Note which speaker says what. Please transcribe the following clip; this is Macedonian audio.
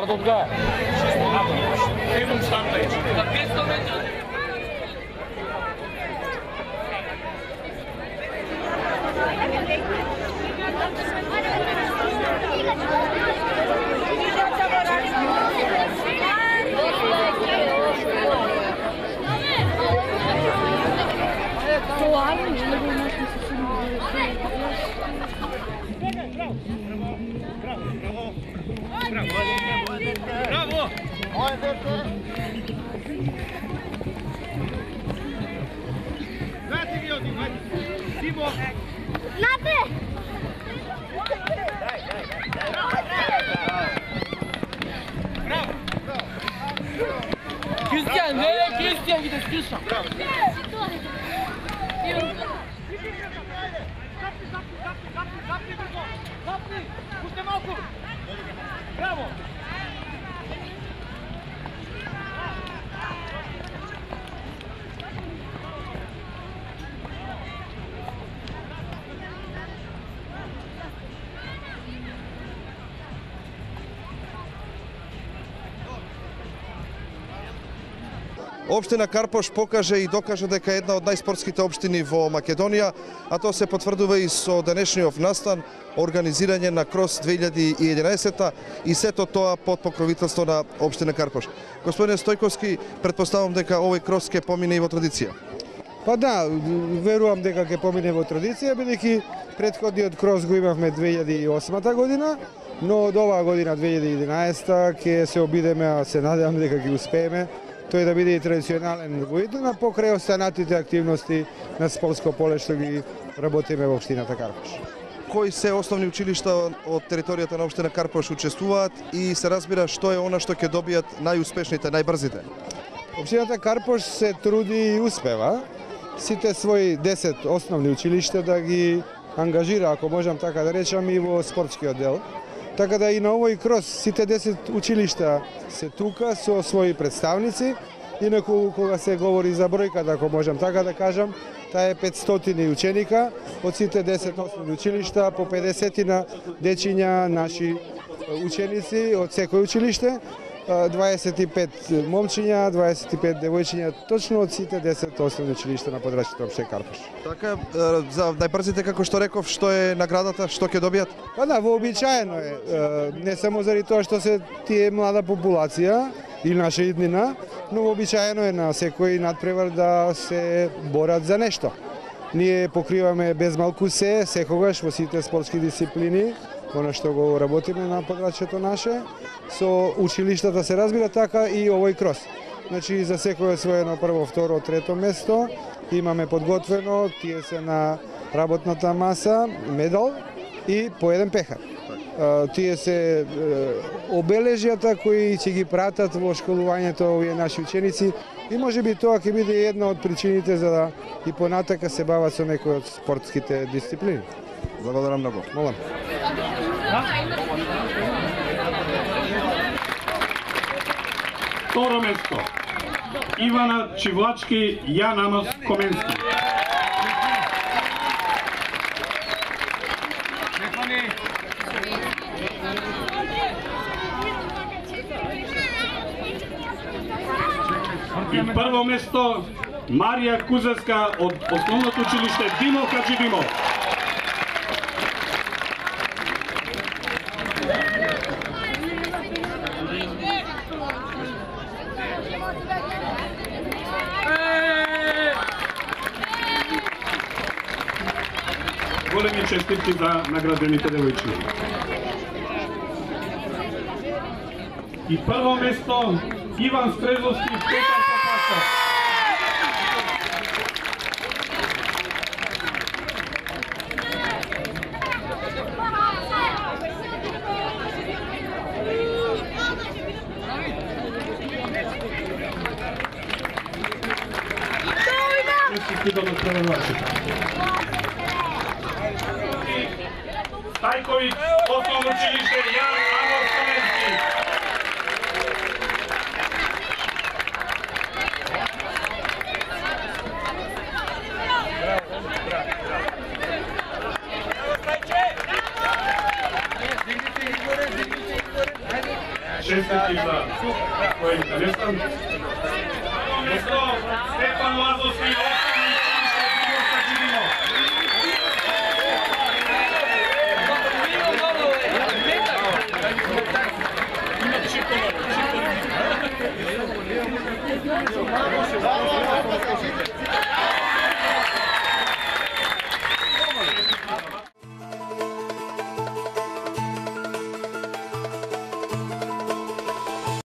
Speaker 1: Стар да отгае.
Speaker 2: Едно старта е. Браво! Дайте ги один, Симо!
Speaker 3: Напе!
Speaker 2: Браво!
Speaker 1: Кристиан, не, Кристиан ги да скриша.
Speaker 2: Пусте малко! Браво!
Speaker 4: Општина Карпош покаже и докаже дека е една од најспортските општини во Македонија, а тоа се потврдува и со денешниот настан, организирање на Крос 2011 и сето тоа под покровителство на општина Карпош. Господине Стојковски, претпоставам дека овој Крос ќе помине и во традиција.
Speaker 5: Па да, верувам дека ќе помине во традиција, бидејќи претходниот Крос го имавме 2008 година, но од оваа година 2011 ќе се обидеме, а се надевам дека ќе успееме тој да биде и традиционален во иднина покрај останатите активности на спортско поле што ги работиме во општината Карпош.
Speaker 4: Кои се основни училишта од територијата на општина Карпош учествуваат и се разбира што е она што ќе добијат најуспешните, најбрзите?
Speaker 5: Општината Карпош се труди и успева сите своји 10 основни училишта да ги ангажира, ако можам така да речам, и во спортскиот дел. Така да и на овој Крос сите 10 училишта се тука со своји представници. Инаку кога се говори за бројката, ако можам така да кажам, таа е 500 ученика од сите 10 основни училишта, по 50 дечиња наши ученици од секој училиште, 25 момчиња, 25 девојчиња, точно од сите 10 основни училишта на подрачјето општина Карпош.
Speaker 4: Така, за најбрзите, како што реков, што е наградата, што ќе добијат?
Speaker 5: Па да, вообичаено е, не само заради тоа што се тие млада популација и наша иднина, но вообичаено е на секој надпревар да се борат за нешто. Ние покриваме без малку секогаш во сите спортски дисциплини, она што го работиме на подрачјето наше, со училиштата се разбира, така и овој Крос. Значи, за секој освоено прво, второ, трето место, имаме подготвено, тие се на работната маса, медал и по еден пехар. Тие се обележјата кои ќе ги пратат во школувањето овие наши ученици и можеби тоа ќе биде една од причините за да и понатака се бават со некои од спортските дисциплини.
Speaker 4: Благодарам многу.
Speaker 5: Молам.
Speaker 2: Второ место. Ивана Чивлачки, Јан Амос Коменски. И прво место Марија Кузевска од основното училиште Димо Хаджидимов. Големи честитки за наградените девојчи. И прво место Иван Стрезовски, Петар Попашов. Честитки до надпреварвачите. Стајковиќ, основно училиште Јан Амос Коменски. čestitki za svoj interesan. Stefan Lazovski,